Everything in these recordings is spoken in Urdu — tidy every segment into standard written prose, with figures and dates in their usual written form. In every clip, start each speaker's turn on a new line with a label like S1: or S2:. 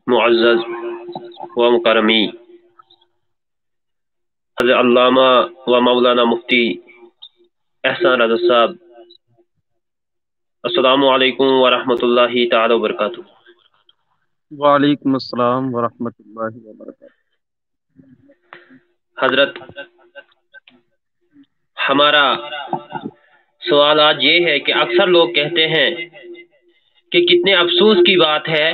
S1: معزز و مکرمی حضرت علامہ و مولانا مفتی احسان رضا صاحب، السلام علیکم ورحمۃ اللہ تعالی وبرکاتہ۔
S2: وعلیکم السلام ورحمۃ اللہ وبرکاتہ۔
S1: حضرت، ہمارا سوال آج یہ ہے کہ اکثر لوگ کہتے ہیں کہ کتنے افسوس کی بات ہے،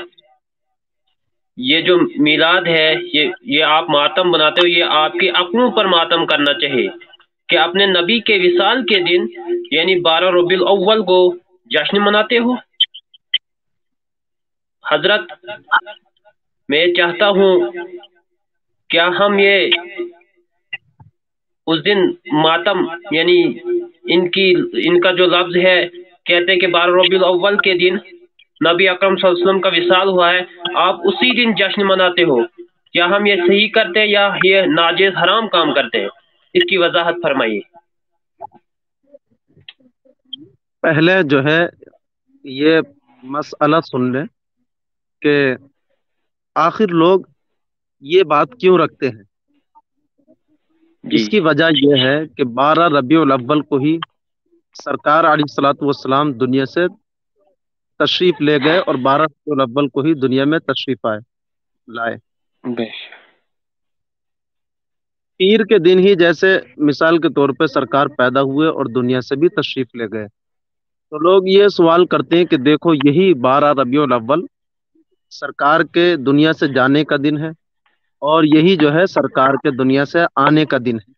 S1: یہ جو میلاد ہے یہ آپ ماتم بناتے ہو، یہ آپ کی عقلوں پر ماتم کرنا چاہیے کہ اپنے نبی کے وصال کے دن یعنی 12 ربیع الاول کو جشن مناتے ہو۔ حضرت، میں چاہتا ہوں کیا ہم یہ اس دن ماتم یعنی ان کا جو لفظ ہے، کہتے ہیں کہ 12 ربیع الاول کے دن نبی اکرم صلی اللہ علیہ وسلم کا وصال ہوا ہے، آپ اسی دن جشن مناتے ہو، کیا ہم یہ صحیح کرتے ہیں یا یہ ناجائز حرام کام کرتے ہیں؟ اس کی وضاحت فرمائیے۔
S2: پہلے جو ہے یہ مسئلہ سن لیں کہ آخر لوگ یہ بات کیوں رکھتے ہیں۔ اس کی وجہ یہ ہے کہ 12 ربیع الاول کو ہی سرکار علیہ الصلوۃ والسلام دنیا سے تشریف لے گئے اور 12 ربیع الاول کو ہی دنیا میں تشریف لائے۔ پیر کے دن ہی جیسے مثال کے طور پہ سرکار پیدا ہوئے اور دنیا سے بھی تشریف لے گئے، تو لوگ یہ سوال کرتے ہیں کہ دیکھو یہی 12 ربیع الاول سرکار کے دنیا سے جانے کا دن ہے اور یہی جو ہے سرکار کے دنیا سے آنے کا دن ہے،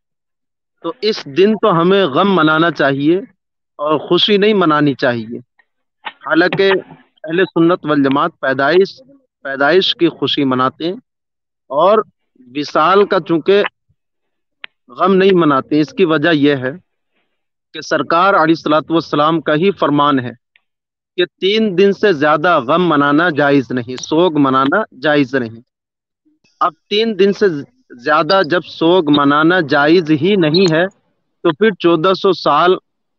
S2: تو اس دن تو ہمیں غم منانا چاہیے اور خوشی نہیں منانی چاہیے۔ حالانکہ اہل سنت والجماعت پیدائش کی خوشی مناتے ہیں اور وصال کا چونکہ غم نہیں مناتے۔ اس کی وجہ یہ ہے کہ سرکار علیہ الصلوۃ والسلام کا ہی فرمان ہے کہ 3 دن سے زیادہ غم منانا جائز نہیں، سوگ منانا جائز نہیں۔ اب 3 دن سے زیادہ جب سوگ منانا جائز ہی نہیں ہے تو پھر 1400 سال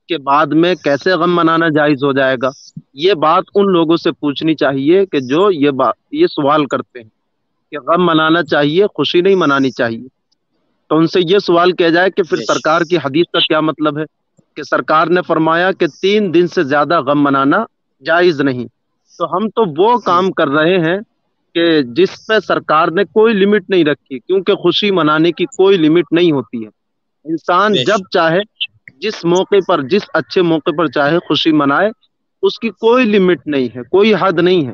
S2: کے بعد میں کیسے غم منانا جائز ہو جائے گا؟ یہ بات ان لوگوں سے پوچھنی چاہیے کہ جو یہ سوال کرتے ہیں کہ غم منانا چاہیے، خوشی نہیں منانی چاہیے۔ تو ان سے یہ سوال کیا جائے کہ پھر سرکار کی حدیث کا کیا مطلب ہے کہ سرکار نے فرمایا کہ 3 دن سے زیادہ غم منانا جائز نہیں، تو ہم تو وہ کام کر رہے ہیں کہ جس پہ سرکار نے کوئی لمٹ نہیں رکھی، کیونکہ خوشی منانے کی کوئی لمٹ نہیں ہوتی ہے۔ انسان جب چاہے جس موقع پر، جس اچھے موقع پر چاہے خوشی منائے، اس کی کوئی لمٹ نہیں ہے، کوئی حد نہیں ہے،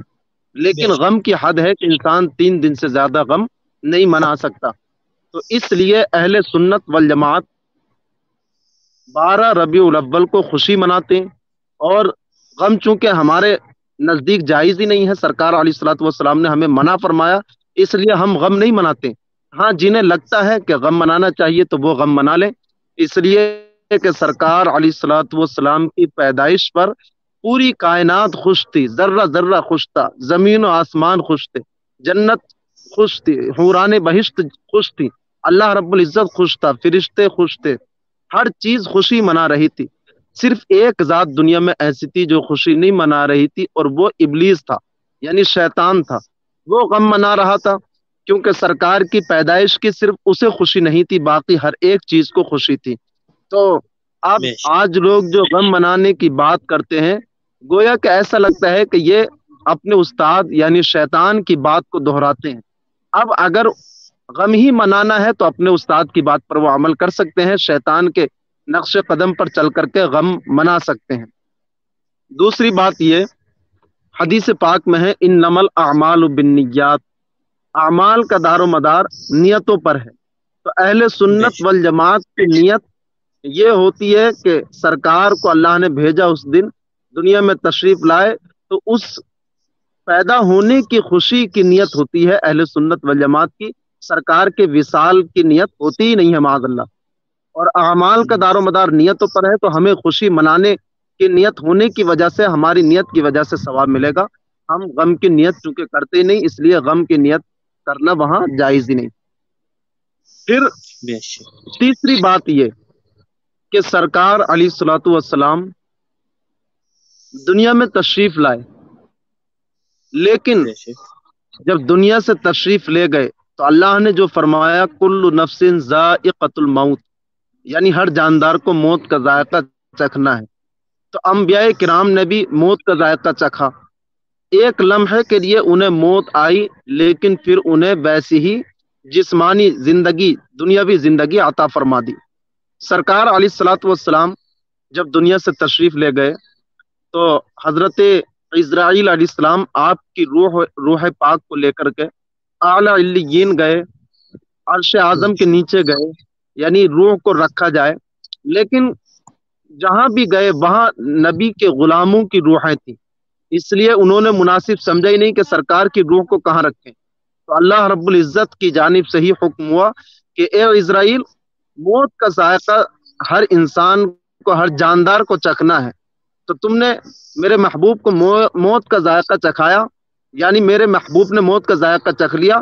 S2: لیکن غم کی حد ہے کہ انسان 3 دن سے زیادہ غم نہیں منا سکتا۔ تو اس لیے اہل سنت والجماعت 12 ربیع الاول کو خوشی مناتے ہیں، اور غم چونکہ ہمارے نزدیک جائز ہی نہیں ہے، سرکار علیہ الصلوۃ والسلام نے ہمیں منع فرمایا، اس لیے ہم غم نہیں مناتے۔ ہاں، جنہیں لگتا ہے کہ غم منانا چاہیے تو وہ غم منا لیں، اس لیے کہ سرکار علیہ الصلوۃ والسلام کی پیدائش پر پوری کائنات خوش تھی، ذرہ ذرہ خوش تھا، زمین و آسمان خوش تھے، جنت خوش تھی، حوران بہشت خوش تھی، اللہ رب العزت خوش تھا، فرشتے خوش تھے، ہر چیز خوشی منا رہی تھی۔ صرف ایک ذات دنیا میں ایسی تھی جو خوشی نہیں منا رہی تھی، اور وہ ابلیس تھا، یعنی شیطان تھا، وہ غم منا رہا تھا، کیونکہ سرکار کی پیدائش کی صرف اسے خوشی نہیں تھی، باقی ہر ایک چیز کو خوشی تھی۔ تو اب آج لوگ جو غم منانے کی بات کرتے ہیں، گویا کہ ایسا لگتا ہے کہ یہ اپنے استاد یعنی شیطان کی بات کو دہراتے ہیں۔ اب اگر غم ہی منانا ہے تو اپنے استاد کی بات پر وہ عمل کر سکتے ہیں، شیطان کے نقش قدم پر چل کر کے غم منا سکتے ہیں۔ دوسری بات یہ حدیث پاک میں ہے، انما الاعمال بالنیات، اعمال کا دار و مدار نیتوں پر ہے۔ تو اہل سنت والجماعت کی نیت یہ ہوتی ہے کہ سرکار کو اللہ نے بھیجا، اس دن دنیا میں تشریف لائے، تو اس پیدا ہونے کی خوشی کی نیت ہوتی ہے اہل سنت والجماعت کی، سرکار کے وصال کی نیت ہوتی ہی نہیں ہے معاذ اللہ۔ اور اعمال کا دار و مدار نیتوں پر ہے، تو ہمیں خوشی منانے کی نیت ہونے کی وجہ سے، ہماری نیت کی وجہ سے ثواب ملے گا۔ ہم غم کی نیت چونکہ کرتے نہیں، اس لیے غم کی نیت کرنا وہاں جائز ہی نہیں۔ پھر تیسری بات یہ کہ سرکار علیہ الصلوۃ والسلام دنیا میں تشریف لائے، لیکن جب دنیا سے تشریف لے گئے تو اللہ نے جو فرمایا کل نفس ذائقۃ الموت، یعنی ہر جاندار کو موت کا ذائقہ چکھنا ہے، تو انبیاء کرام نے بھی موت کا ذائقہ چکھا۔ ایک لمحے کے لیے انہیں موت آئی، لیکن پھر انہیں ویسی ہی جسمانی زندگی، دنیاوی زندگی عطا فرما دی۔ سرکار علیہ الصلاۃ والسلام جب دنیا سے تشریف لے گئے تو حضرت اسرائیل علیہ السلام آپ کی روح پاک کو لے کر کے اعلی علیین گئے، عرش اعظم کے نیچے گئے، یعنی روح کو رکھا جائے۔ لیکن جہاں بھی گئے وہاں نبی کے غلاموں کی روحیں تھیں، اس لیے انہوں نے مناسب سمجھا ہی نہیں کہ سرکار کی روح کو کہاں رکھیں۔ تو اللہ رب العزت کی جانب سے ہی حکم ہوا کہ اے اسرائیل، موت کا ذائقہ ہر انسان کو، ہر جاندار کو چکھنا ہے۔ تو تم نے میرے محبوب کو موت کا ذائقہ چکھایا، یعنی میرے محبوب نے موت کا ذائقہ چکھ لیا۔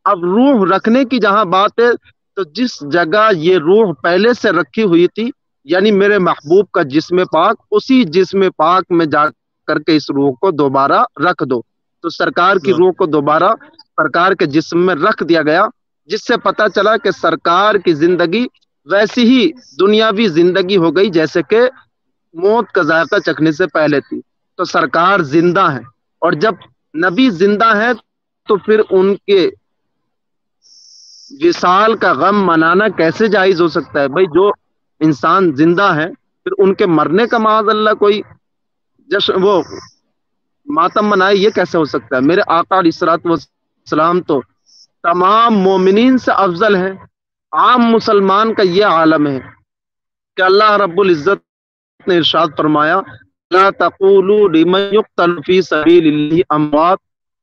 S2: اب روح رکھنے کی جہاں بات ہے، تو جس جگہ یہ روح پہلے سے رکھی ہوئی تھی، یعنی میرے محبوب کا جسم پاک، اسی جسم پاک میں جا کر کے اس روح کو دوبارہ رکھ دو۔ تو سرکار کی روح کو دوبارہ سرکار کے جسم میں رکھ دیا گیا، جس سے پتا چلا کہ سرکار کی زندگی ویسی ہی دنیاوی زندگی ہو گئی جیسے کہ موت کا ذائقہ چکھنے سے پہلے تھی۔ تو سرکار زندہ ہے، اور جب نبی زندہ ہے تو پھر ان کے وصال کا غم منانا کیسے جائز ہو سکتا ہے؟ بھائی جو انسان زندہ ہے پھر ان کے مرنے کا معاذ اللہ کوئی جشن، وہ ماتم منائے، یہ کیسے ہو سکتا ہے؟ میرے آقا علیہ الصلوۃ والسلام تو تمام مومنین سے افضل ہیں۔ عام مسلمان کا یہ عالم ہے کہ اللہ رب العزت نے ارشاد فرمایا لا تقولوا لمن يقتل في سبيل الله اموات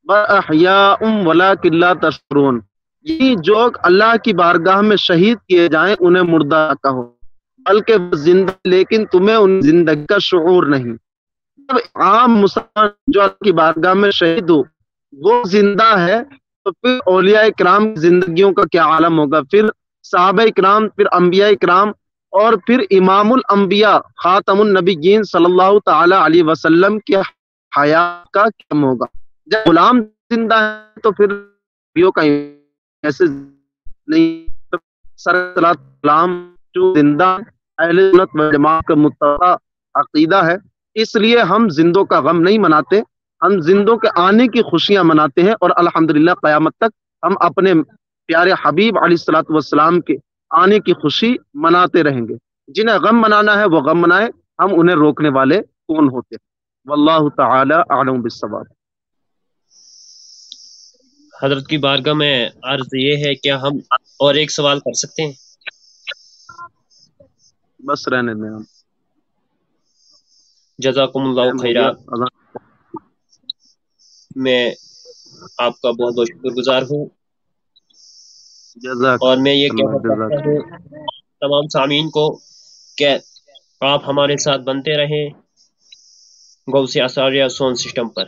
S2: بل احياء ولكن لا تشعرون، یہ جو اللہ کی بارگاہ میں شہید کیے جائیں انہیں مردہ نہ کہو، بلکہ وہ زندہ، لیکن تمہیں ان زندگی کا شعور نہیں۔ جب عام مسلمان جو اللہ کی بارگاہ میں شہید ہو وہ زندہ ہے، تو پھر اولیاء کرام کی زندگیوں کا کیا عالم ہوگا؟ پھر صحابہ کرام، پھر انبیاء کرام، اور پھر امام الانبیاء خاتم النبیین صلی اللہ تعالی علیہ وسلم کی حیات کا کیا ہوگا؟ جب غلام زندہ ہے تو پھر نبیوں کا ایسے نہیں۔ سلام جو زندہ اہل سنت و جماعت کا متفق عقیدہ ہے، اس لیے ہم زندوں کا غم نہیں مناتے، ہم زندوں کے آنے کی خوشیاں مناتے ہیں، اور الحمدللہ قیامت تک ہم اپنے پیارے حبیب علیہ الصلوۃ والسلام کے آنے کی خوشی مناتے رہیں گے۔ جنہیں غم منانا ہے وہ غم منائے، ہم انہیں روکنے والے کون ہوتے ہیں؟ واللہ تعالی اعلم بالصواب۔
S1: حضرت کی بارگاہ میں عرض یہ ہے، کیا ہم اور ایک سوال کر سکتے ہیں؟
S2: بس رہنے دیں ہم۔
S1: جزاکم اللہ خیرہ، میں آپ کا بہت بہت شکر گزار ہوں، اور میں یہ کہنا چاہتا ہوں تمام سامعین کو کہ آپ ہمارے ساتھ بنتے رہیں غوث اسرار ساؤنڈ سسٹم پر۔